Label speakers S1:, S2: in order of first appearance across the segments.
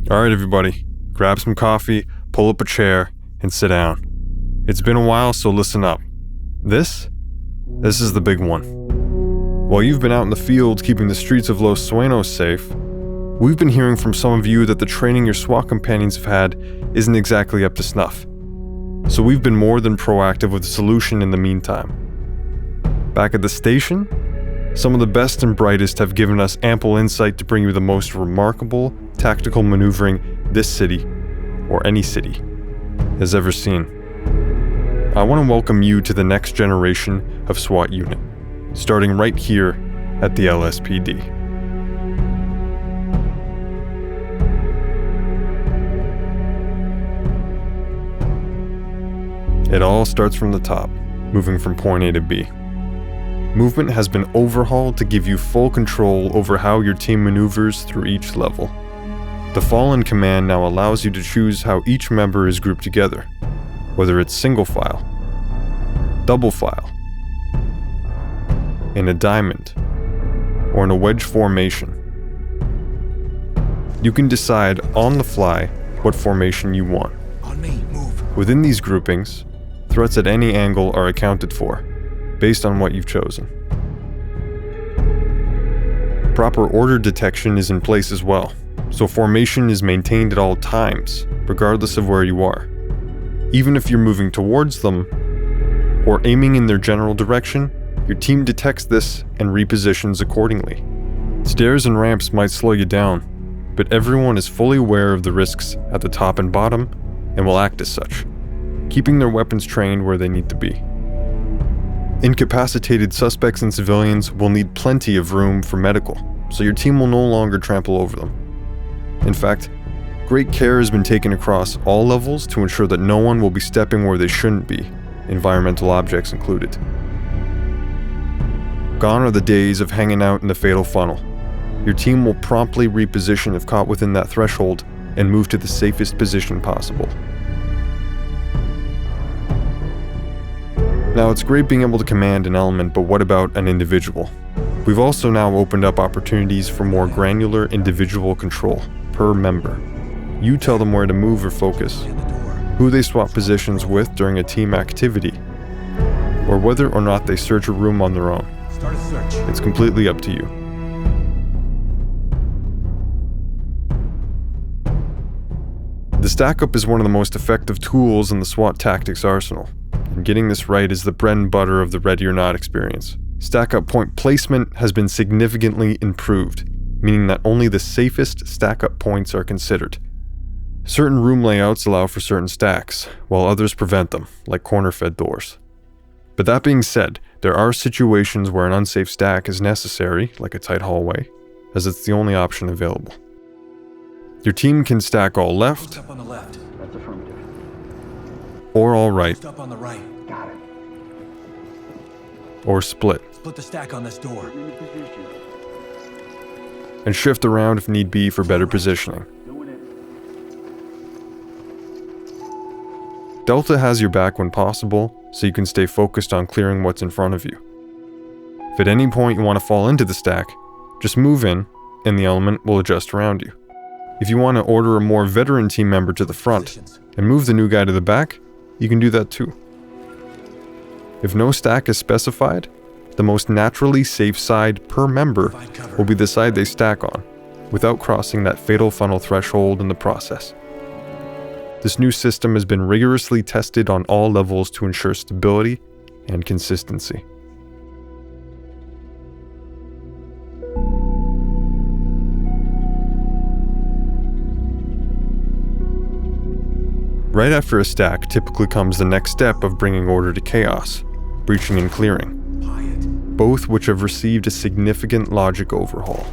S1: Alright everybody, grab some coffee, pull up a chair, and sit down. It's been a while, so listen up. This is the big one. While you've been out in the field keeping the streets of Los Sueños safe, we've been hearing from some of you that the training your SWAT companions have had isn't exactly up to snuff. So we've been more than proactive with a solution in the meantime. Back at the station, some of the best and brightest have given us ample insight to bring you the most remarkable tactical maneuvering this city, or any city, has ever seen. I want to welcome you to the next generation of SWAT unit, starting right here at the LSPD. It all starts from the top, moving from point A to B. Movement has been overhauled to give you full control over how your team maneuvers through each level. The Fallen command now allows you to choose how each member is grouped together, whether it's single file, double file, in a diamond, or in a wedge formation. You can decide on the fly what formation you want.
S2: On me, move.
S1: Within these groupings, threats at any angle are accounted for, based on what you've chosen. Proper order detection is in place as well, so formation is maintained at all times, regardless of where you are. Even if you're moving towards them, or aiming in their general direction, your team detects this and repositions accordingly. Stairs and ramps might slow you down, but everyone is fully aware of the risks at the top and bottom and will act as such, keeping their weapons trained where they need to be. Incapacitated suspects and civilians will need plenty of room for medical, so your team will no longer trample over them. In fact, great care has been taken across all levels to ensure that no one will be stepping where they shouldn't be, environmental objects included. Gone are the days of hanging out in the fatal funnel. Your team will promptly reposition if caught within that threshold and move to the safest position possible. Now, it's great being able to command an element, but what about an individual? We've also now opened up opportunities for more granular individual control per member. You tell them where to move or focus, who they swap positions with during a team activity, or whether or not they search a room on their own.
S2: Start a search.
S1: It's completely up to you. The Stackup is one of the most effective tools in the SWAT tactics arsenal, and getting this right is the bread and butter of the Ready or Not experience. Stackup point placement has been significantly improved, meaning that only the safest Stackup points are considered. Certain room layouts allow for certain stacks, while others prevent them, like corner-fed doors. But that being said, there are situations where an unsafe stack is necessary, like a tight hallway, as it's the only option available. Your team can stack all left,
S2: Up on the left.
S3: That's affirmative.
S1: or all right,
S2: Up on the right.
S3: Got it.
S1: or split,
S2: Split the stack on this door.
S3: In the position.
S1: and shift around if need be for better positioning.
S3: Doing it.
S1: Delta has your back when possible, so you can stay focused on clearing what's in front of you. If at any point you want to fall into the stack, just move in, and the element will adjust around you. If you want to order a more veteran team member to the front,
S2: Positions.
S1: and move the new guy to the back, you can do that too. If no stack is specified, the most naturally safe side per member
S2: Provide cover.
S1: will be the side they stack on, without crossing that fatal funnel threshold in the process. This new system has been rigorously tested on all levels to ensure stability and consistency. Right after a stack typically comes the next step of bringing order to chaos, breaching and clearing,
S2: Buy it.
S1: both which have received a significant logic overhaul.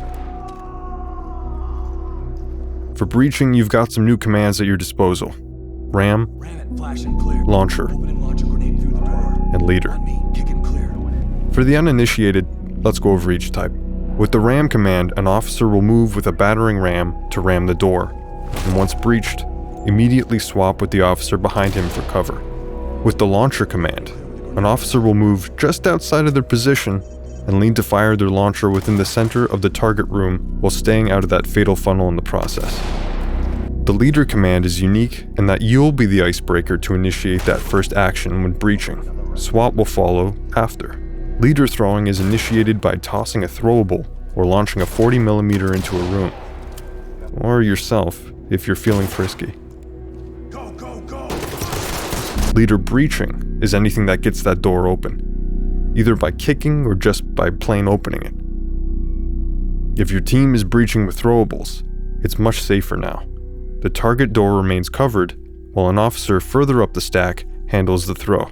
S1: For breaching, you've got some new commands at your disposal: ram,
S2: Ram it. Flash and clear.
S1: launcher,
S2: Open and launch a grenade through the door.
S1: and leader.
S2: On me. Kick and clear.
S1: For the uninitiated, let's go over each type. With the ram command, an officer will move with a battering ram to ram the door, and once breached, immediately swap with the officer behind him for cover. With the launcher command, an officer will move just outside of their position and lean to fire their launcher within the center of the target room while staying out of that fatal funnel in the process. The leader command is unique in that you'll be the icebreaker to initiate that first action when breaching. Swat will follow after. Leader throwing is initiated by tossing a throwable or launching a 40mm into a room. Or yourself, if you're feeling frisky.
S2: Go, go, go!
S1: Leader breaching is anything that gets that door open, either by kicking or just by plain opening it. If your team is breaching with throwables, it's much safer now. The target door remains covered, while an officer further up the stack handles the throw.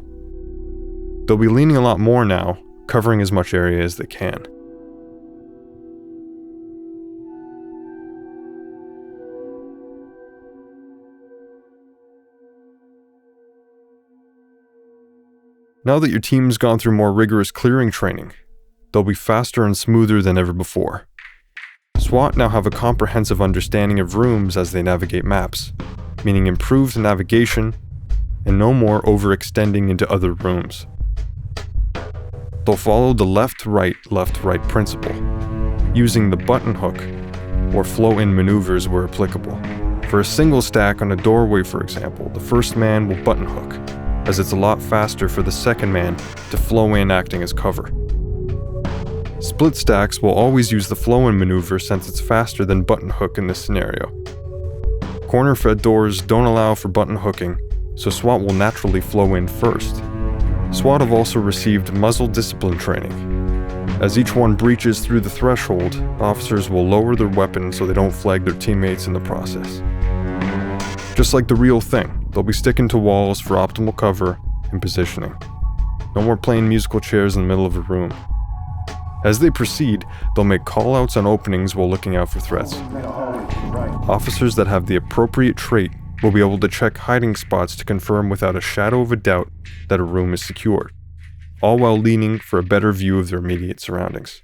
S1: They'll be leaning a lot more now, covering as much area as they can. Now that your team's gone through more rigorous clearing training, they'll be faster and smoother than ever before. SWAT now have a comprehensive understanding of rooms as they navigate maps, meaning improved navigation and no more overextending into other rooms. They'll follow the left-right principle, using the button hook or flow-in maneuvers where applicable. For a single stack on a doorway, for example, the first man will button hook, as it's a lot faster for the second man to flow in acting as cover. Split stacks will always use the flow-in maneuver since it's faster than button hook in this scenario. Corner-fed doors don't allow for button hooking, so SWAT will naturally flow in first. SWAT have also received muzzle discipline training. As each one breaches through the threshold, officers will lower their weapon so they don't flag their teammates in the process. Just like the real thing, they'll be sticking to walls for optimal cover and positioning. No more playing musical chairs in the middle of a room. As they proceed, they'll make callouts on openings while looking out for threats. Officers that have the appropriate trait will be able to check hiding spots to confirm without a shadow of a doubt that a room is secured, all while leaning for a better view of their immediate surroundings.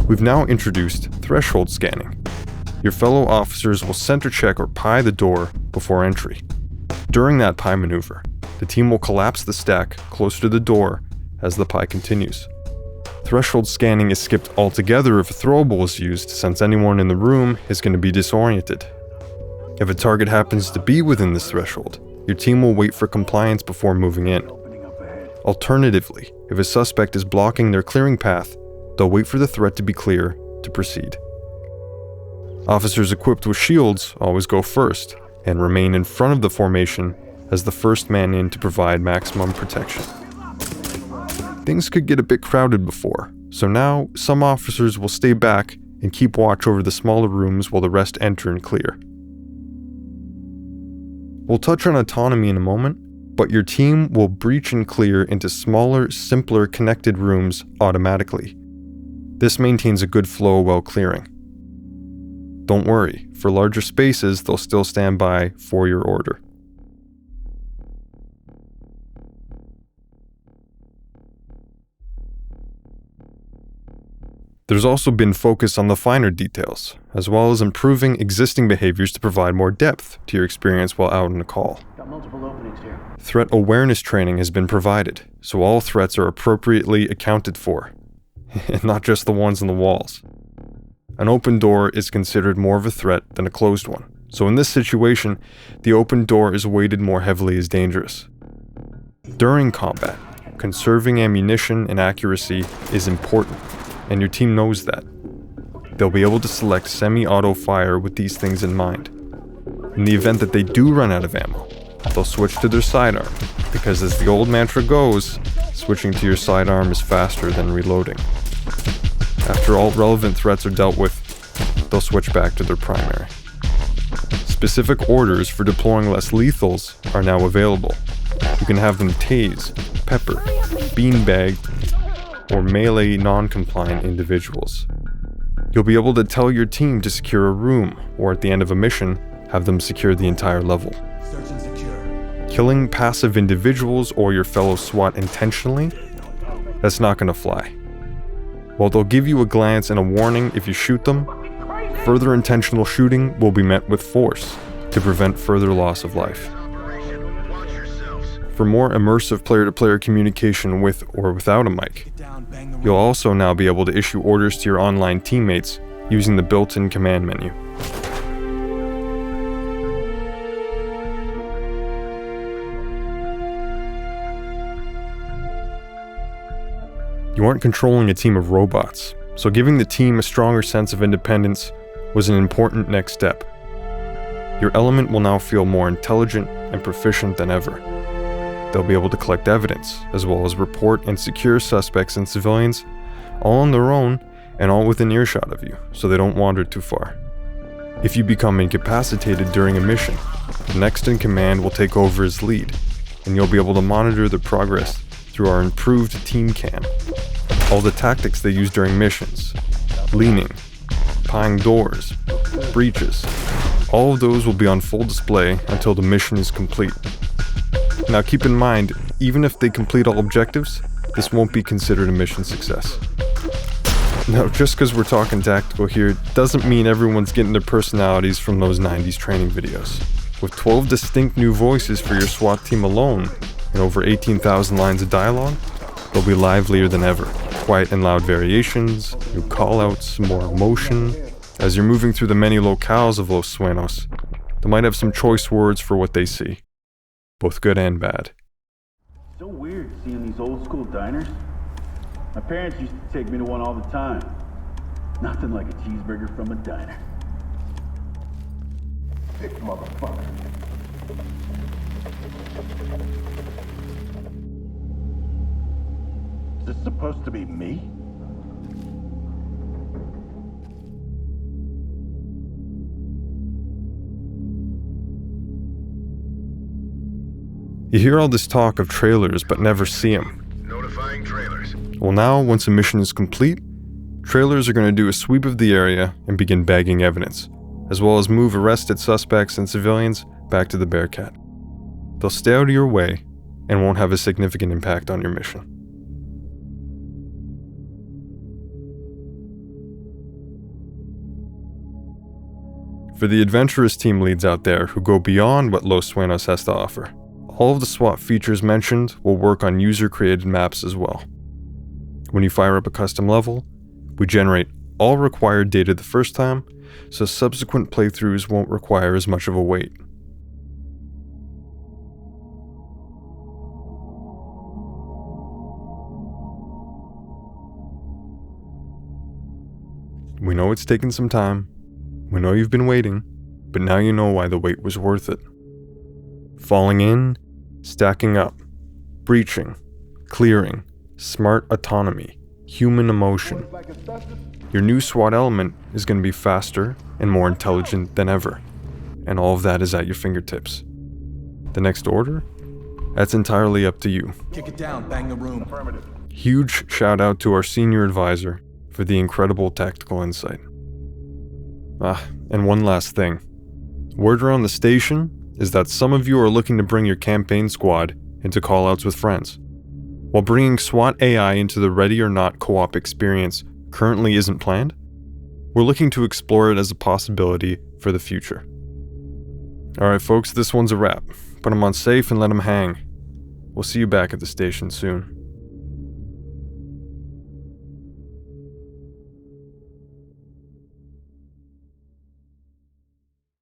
S1: We've now introduced threshold scanning. Your fellow officers will center check or pie the door before entry. During that pie maneuver, the team will collapse the stack closer to the door as the pie continues. Threshold scanning is skipped altogether if a throwable is used, since anyone in the room is going to be disoriented. If a target happens to be within this threshold, your team will wait for compliance before moving in. Alternatively, if a suspect is blocking their clearing path, they'll wait for the threat to be clear to proceed. Officers equipped with shields always go first and remain in front of the formation as the first man in to provide maximum protection. Things could get a bit crowded before, so now some officers will stay back and keep watch over the smaller rooms while the rest enter and clear. We'll touch on autonomy in a moment, but your team will breach and clear into smaller, simpler connected rooms automatically. This maintains a good flow while clearing. Don't worry, for larger spaces they'll still stand by for your order. There's also been focus on the finer details, as well as improving existing behaviors to provide more depth to your experience while out on a call.
S3: Got multiple openings here.
S1: Threat awareness training has been provided, so all threats are appropriately accounted for, and not just the ones on the walls. An open door is considered more of a threat than a closed one, so in this situation, the open door is weighted more heavily as dangerous. During combat, conserving ammunition and accuracy is important, and your team knows that. They'll be able to select semi-auto fire with these things in mind. In the event that they do run out of ammo, they'll switch to their sidearm, because as the old mantra goes, switching to your sidearm is faster than reloading. After all relevant threats are dealt with, they'll switch back to their primary. Specific orders for deploying less lethals are now available. You can have them tase, pepper, beanbag, or melee non-compliant individuals. You'll be able to tell your team to secure a room, or at the end of a mission, have them secure the entire level.
S2: Search and secure.
S1: Killing passive individuals or your fellow SWAT intentionally? That's not going to fly. While they'll give you a glance and a warning if you shoot them, further intentional shooting will be met with force to prevent further loss of life. For more immersive player-to-player communication with or without a mic,
S2: Get down, bang the
S1: you'll also now be able to issue orders to your online teammates using the built-in command menu. You aren't controlling a team of robots, so giving the team a stronger sense of independence was an important next step. Your element will now feel more intelligent and proficient than ever. They'll be able to collect evidence, as well as report and secure suspects and civilians, all on their own and all within earshot of you, so they don't wander too far. If you become incapacitated during a mission, the next in command will take over as lead, and you'll be able to monitor their progress through our improved team cam. All the tactics they use during missions, leaning, prying doors, breaches, all of those will be on full display until the mission is complete. Now keep in mind, even if they complete all objectives, this won't be considered a mission success. Now, just because we're talking tactical here doesn't mean everyone's getting their personalities from those 90s training videos. With 12 distinct new voices for your SWAT team alone, and over 18,000 lines of dialogue, they'll be livelier than ever. Quiet and loud variations, new callouts, more emotion. As you're moving through the many locales of Los Sueños, they might have some choice words for what they see, both good and bad.
S3: So weird seeing these old school diners. My parents used to take me to one all the time. Nothing like a cheeseburger from a diner. Sick motherfucker. Is this supposed to be me?
S1: You hear all this talk of trailers but never see them.
S4: Notifying trailers.
S1: Well, now, once a mission is complete, trailers are going to do a sweep of the area and begin bagging evidence, as well as move arrested suspects and civilians back to the Bearcat. They'll stay out of your way and won't have a significant impact on your mission. For the adventurous team leads out there who go beyond what Los Sueños has to offer, all of the SWAT features mentioned will work on user-created maps as well. When you fire up a custom level, we generate all required data the first time, so subsequent playthroughs won't require as much of a wait. We know it's taken some time, we know you've been waiting, but now you know why the wait was worth it. Falling in, stacking up, breaching, clearing, smart autonomy, human emotion. Your new SWAT element is going to be faster and more intelligent than ever, and all of that is at your fingertips. The next order? That's entirely up to you.
S2: Kick it down, bang the room.
S3: Affirmative.
S1: Huge shout out to our senior advisor for the incredible tactical insight. And one last thing. Word around the station is that some of you are looking to bring your campaign squad into callouts with friends. While bringing SWAT AI into the Ready or Not co-op experience currently isn't planned, we're looking to explore it as a possibility for the future. Alright folks, this one's a wrap. Put them on safe and let them hang. We'll see you back at the station soon.